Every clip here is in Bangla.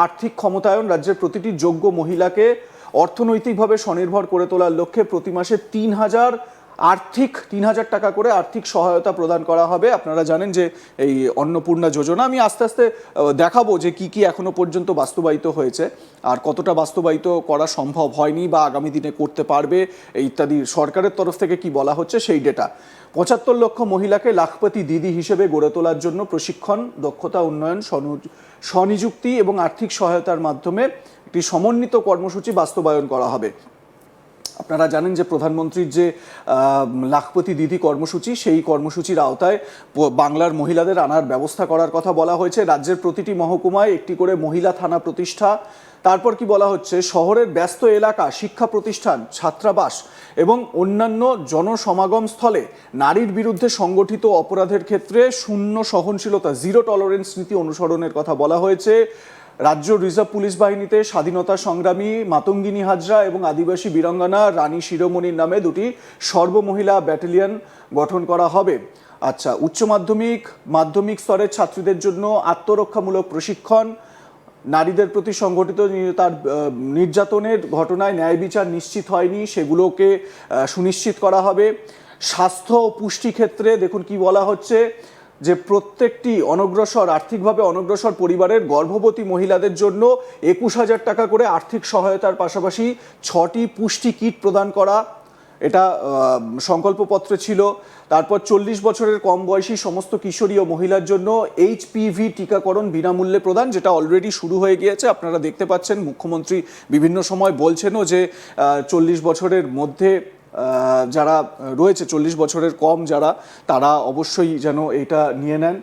আর্থিক ক্ষমতায়ন, রাজ্যের প্রতিটি যোগ্য মহিলাকে অর্থনৈতিকভাবে স্বনির্ভর করে তোলার লক্ষ্যে প্রতি মাসে 3,000 টাকা করে আর্থিক সহায়তা প্রদান করা হবে। আপনারা জানেন যে এই অন্নপূর্ণা যোজনা, আমি আস্তে আস্তে দেখাবো যে কি কি এখনো পর্যন্ত বাস্তবায়িত হয়েছে আর কতটা বাস্তবায়িত করা সম্ভব হয়নি বা আগামী দিনে করতে পারবে ইত্যাদি সরকারের তরফ থেকে কি বলা হচ্ছে সেই ডেটা। 75 লক্ষ মহিলাকে লাখপতি দিদি হিসেবে গড়ে তোলার জন্য প্রশিক্ষণ, দক্ষতা উন্নয়ন, স্বনিযুক্তি এবং আর্থিক সহায়তার মাধ্যমে একটি সমন্বিত কর্মসূচি বাস্তবায়ন করা হবে। আপনারা জানেন যে প্রধানমন্ত্রীর যে লাখপতি দিদি কর্মসূচি, সেই কর্মসূচির আওতায় বাংলার মহিলাদের আনার ব্যবস্থা করার কথা বলা হয়েছে। রাজ্যের প্রতিটি মহকুমায় একটি করে মহিলা থানা প্রতিষ্ঠা। তারপর কি বলা হচ্ছে, শহরের ব্যস্ত এলাকা, শিক্ষা প্রতিষ্ঠান, ছাত্রাবাস এবং অন্যান্য জনসমাগম স্থলে নারীর বিরুদ্ধে সংগঠিত অপরাধের ক্ষেত্রে শূন্য সহনশীলতা, জিরো টলারেন্স নীতি অনুসরণের কথা বলা হয়েছে। রাজ্য রিজার্ভ পুলিশ বাহিনীতে স্বাধীনতা সংগ্রামী মাতঙ্গিনী হাজরা এবং আদিবাসী বীরাঙ্গনা রানী শিরোমণির নামে দুটি সর্বমহিলা ব্যাটালিয়ন গঠন করা হবে। আচ্ছা, উচ্চ মাধ্যমিক স্তরের ছাত্রীদের জন্য আত্মরক্ষামূলক প্রশিক্ষণ, নারীদের প্রতি সংঘটিত তার নির্যাতনের ঘটনায় ন্যায় বিচার নিশ্চিত হয়নি সেগুলোকে সুনিশ্চিত করা হবে। স্বাস্থ্য ও পুষ্টি ক্ষেত্রে দেখুন কি বলা হচ্ছে, যে প্রত্যেকটি আর্থিকভাবে অনগ্রসর পরিবারের গর্ভবতী মহিলাদের জন্য 21,000 টাকা করে আর্থিক সহায়তার পাশাপাশি 6টি পুষ্টি কিট প্রদান করা, এটা সংকল্পপত্রে ছিল। তারপর 40 বছরের কম বয়সী সমস্ত কিশোরী ও মহিলার জন্য HPV টিকাকরণ বিনামূল্যে প্রদান, যেটা অলরেডি শুরু হয়ে গিয়েছে। আপনারা দেখতে পাচ্ছেন মুখ্যমন্ত্রী বিভিন্ন সময় বলছেনও যে 40 বছরের মধ্যে যারা রয়েছে, 40 বছরের কম যারা, তারা অবশ্যই যেন এটা নিয়ে নেন।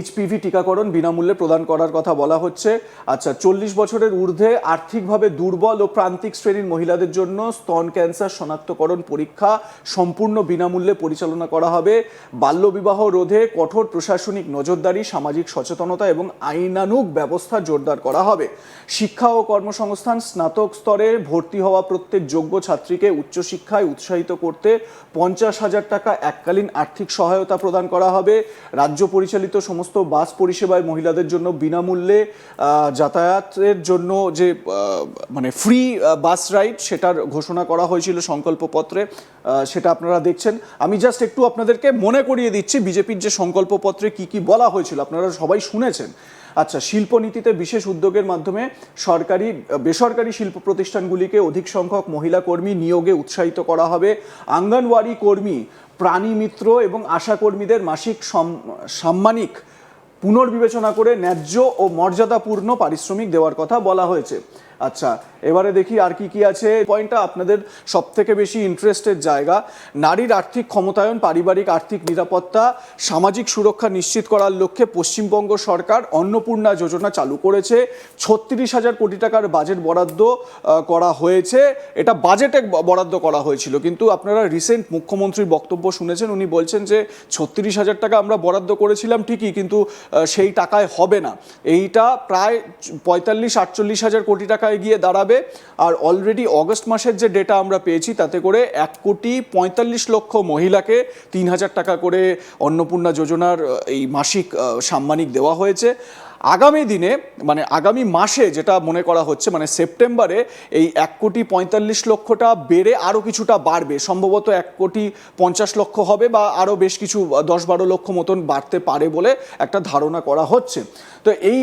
HPV টিকাকরণ বিনামূল্যে প্রদান করার কথা বলা হচ্ছে। আচ্ছা, 40 বছরের ঊর্ধ্বে আর্থিকভাবে দুর্বল ও প্রান্তিক শ্রেণীর মহিলাদের জন্য স্তন ক্যান্সার শনাক্তকরণ পরীক্ষা সম্পূর্ণ বিনামূল্যে পরিচালনা করা হবে। বাল্যবিবাহ রোধে কঠোর প্রশাসনিক নজরদারি, সামাজিক সচেতনতা এবং আইনানুগ ব্যবস্থা জোরদার করা হবে। শিক্ষা ও কর্মসংস্থান, স্নাতক স্তরে ভর্তি হওয়া প্রত্যেক যোগ্য ছাত্রীকে উচ্চশিক্ষায় উৎসাহিত করতে 50,000 টাকা এককালীন আর্থিক সহায়তা প্রদান করা হবে। রাজ্য পরিচালিত সমস্ত বাস পরিষেবায় মহিলাদের জন্য বিনামূল্যে যাতায়াতের জন্য যে মানে ফ্রি বাস রাইড, সেটার ঘোষণা করা হয়েছিল সংকল্পপত্রে, সেটা আপনারা দেখছেন। আমি জাস্ট একটু আপনাদেরকে মনে করিয়ে দিচ্ছি বিজেপির যে সংকল্পপত্রে কি কি বলা হয়েছিল, আপনারা সবাই শুনেছেন। আচ্ছা, শিল্পনীতিতে বিশেষ উদ্যোগের মাধ্যমে বেসরকারি শিল্প প্রতিষ্ঠানগুলিকে অধিক সংখ্যক মহিলা কর্মী নিয়োগে উৎসাহিত করা হবে। আঙ্গনওয়াড়ি কর্মী, প্রাণী মিত্র এবং আশা কর্মীদের মাসিক সাম্মানিক পুনর্বিবেচনা করে ন্যায্য ও মর্যাদাপূর্ণ পারিশ্রমিক দেওয়ার কথা বলা হয়েছে। আচ্ছা, এবারে দেখি আর কি কি আছে। পয়েন্টটা আপনাদের সব থেকে বেশি ইন্টারেস্টের জায়গা, নারীর আর্থিক ক্ষমতায়ন, পারিবারিক আর্থিক নিরাপত্তা, সামাজিক সুরক্ষা নিশ্চিত করার লক্ষ্যে পশ্চিমবঙ্গ সরকার অন্নপূর্ণা যোজনা চালু করেছে। 36,000 কোটি টাকার বাজেট বরাদ্দ করা হয়েছে। এটা বাজেটে বরাদ্দ করা হয়েছিল, কিন্তু আপনারা রিসেন্ট মুখ্যমন্ত্রীর বক্তব্য শুনেছেন, উনি বলছেন যে 36,000 টাকা আমরা বরাদ্দ করেছিলাম ঠিকই, কিন্তু সেই টাকায় হবে না। এইটা প্রায় 45-48,000 কোটি টাকায় গিয়ে দাঁড়াবে। আর অলরেডি অগস্ট মাসের যে ডেটা আমরা পেয়েছি, তাতে করে 1,45,00,000 মহিলাকে 3,000 টাকা করে অন্নপূর্ণা যোজনার এই মাসিক সাম্মানিক দেওয়া হয়েছে। আগামী দিনে মানে আগামী মাসে যেটা মনে করা হচ্ছে, মানে সেপ্টেম্বরে এই 1,45,00,000টা বেড়ে আরও কিছুটা বাড়বে, সম্ভবত 1,50,00,000 হবে বা আরও বেশ কিছু 10-12 লক্ষ মতন বাড়তে পারে বলে একটা ধারণা করা হচ্ছে। তো এই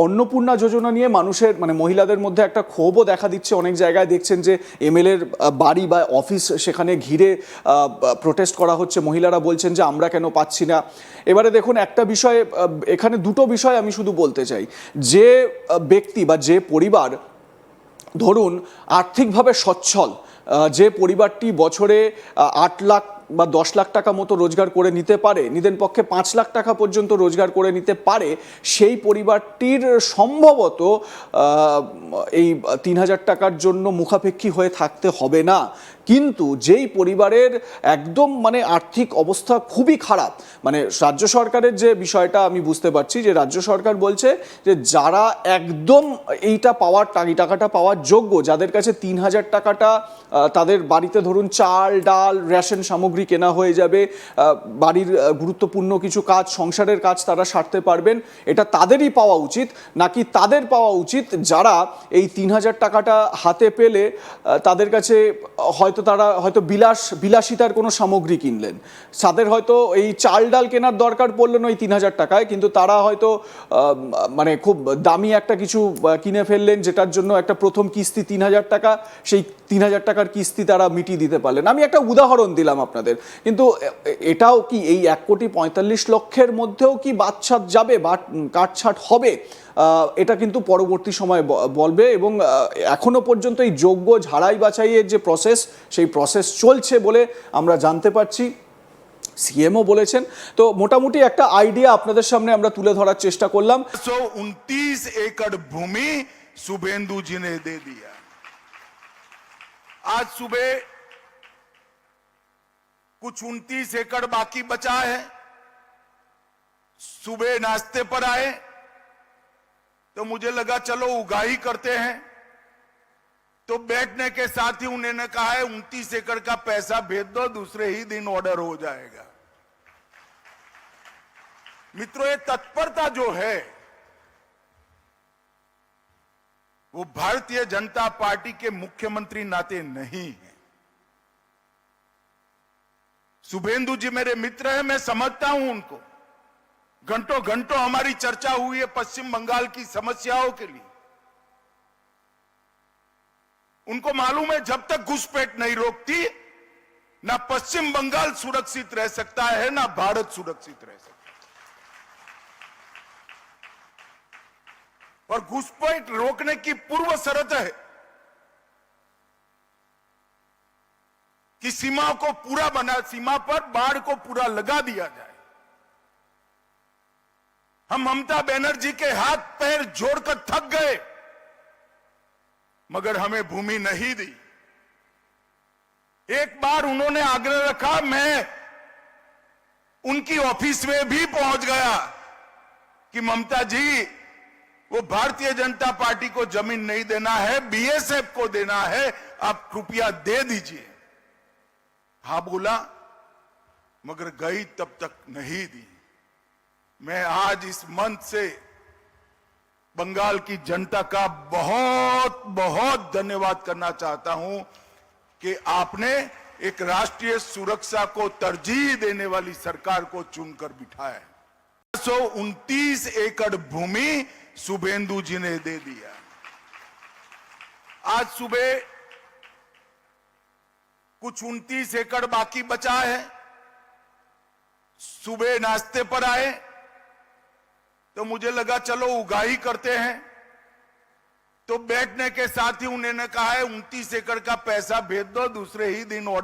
অন্নপূর্ণা যোজনা নিয়ে মানুষের মানে মহিলাদের মধ্যে একটা ক্ষোভও দেখা দিচ্ছে। অনেক জায়গায় দেখছেন যে MLAর বাড়ি বা অফিস, সেখানে ঘিরে প্রোটেস্ট করা হচ্ছে। মহিলারা বলছেন যে আমরা কেন পাচ্ছি না। এবারে দেখুন, একটা বিষয়, এখানে দুটো বিষয় আমি শুধু বলতে চাই। যে ব্যক্তি বা যে পরিবার ধরুন আর্থিকভাবে সচ্ছল, যে পরিবারটি বছরে 8 লাখ বা 10 লাখ টাকা মতো রোজগার করে নিতে পারে, নিদেন পক্ষে 5 লাখ টাকা পর্যন্ত রোজগার করে নিতে পারে, সেই পরিবারটির সম্ভবত এই 3,000 টাকার জন্য মুখাপেক্ষী হয়ে থাকতে হবে না। কিন্তু যেই পরিবারের একদম মানে আর্থিক অবস্থা খুবই খারাপ, মানে রাজ্য সরকারের যে বিষয়টা আমি বুঝতে পারছি যে রাজ্য সরকার বলছে যে যারা একদম এইটা পাওয়ার এই টাকাটা পাওয়ার যোগ্য, যাদের কাছে 3,000 টাকাটা তাদের বাড়িতে ধরুন চাল ডাল রেশন সামগ্রী কেনা হয়ে যাবে, বাড়ির গুরুত্বপূর্ণ কিছু কাজ সংসারের কাজ তারা সারতে পারবেন, এটা তাদেরই পাওয়া উচিত, নাকি তাদের পাওয়া উচিত যারা এই 3,000 টাকাটা হাতে পেলে তাদের কাছে তারা হয়তো বিলাসিতার কোনো সামগ্রী কিনলেন, তাদের হয়তো এই চাল ডাল কেনার দরকার পড়লো না ওই 3,000 টাকায়, কিন্তু তারা হয়তো মানে খুব দামি একটা কিছু কিনে ফেললেন যেটার জন্য একটা প্রথম কিস্তি 3,000 টাকা, সেই 3,000 টাকার কিস্তি তারা মিটিয়ে দিতে পারলেন। আমি একটা উদাহরণ দিলাম আপনাদের, কিন্তু এটাও কি এই 1,45,00,000 মধ্যেও কি বাদছাট যাবে বা কাটছাট হবে, এটা কিন্তু পরবর্তী সময় বলবে। এবং এখনো পর্যন্ত এই যোগ্য ঝাড়াই বাছাইয়ের যে প্রসেস, সেই প্রসেস চলছে বলে আমরা জানতে পারছি, সিএমও বলেছেন। তো মোটামুটি একটা আইডিয়া আপনাদের সামনে আমরা তুলে ধরার চেষ্টা করলাম। 129 एकड़ भूमि शुभेंदु जी ने दे दिया। आज सुबह कुछ 29 एकड़ बाकी बचा है, सुबह नाश्ते पर आए तो मुझे लगा चलो उगाही करते हैं, तो बैठने के साथ ही उन्होंने कहा है 29 एकड़ का पैसा भेज दो, दूसरे ही दिन ऑर्डर हो जाएगा। मित्रों, ये तत्परता जो है वो भारतीय जनता पार्टी के मुख्यमंत्री नाते नहीं है। शुभेंदु जी मेरे मित्र हैं, मैं समझता हूं उनको, घंटों घंटों हमारी चर्चा हुई है पश्चिम बंगाल की समस्याओं के लिए। उनको मालूम है जब तक घुसपैठ नहीं रोकती ना पश्चिम बंगाल सुरक्षित रह सकता है ना भारत सुरक्षित रह सकता है। और घुसपैठ रोकने की पूर्व शर्त है कि सीमा को पूरा सीमा पर बाढ़ को पूरा लगा दिया जाए। हम ममता बनर्जी के हाथ पैर जोड़कर थक गए, मगर हमें भूमि नहीं दी। एक बार उन्होंने आग्रह रखा, मैं उनकी ऑफिस में भी पहुंच गया कि ममता जी वो भारतीय जनता पार्टी को जमीन नहीं देना है, बीएसएफ को देना है, आप कृपया दे दीजिए। हाँ बोला, मगर गई तब तक नहीं दी। मैं आज इस मंच से बंगाल की जनता का बहुत बहुत धन्यवाद करना चाहता हूं कि आपने एक राष्ट्रीय सुरक्षा को तरजीह देने वाली सरकार को चुनकर बिठाया है। 129 एकड़ भूमि शुभेंदु जी ने दे दिया। आज सुबह कुछ 29 एकड़ बाकी बचा है, सुबह नाश्ते पर आए तो मुझे लगा चलो उगाही करते हैं, तो बैठने के साथ ही उन्होंने कहा है 29 एकड़ का पैसा भेज दो, दूसरे ही दिन ऑर्डर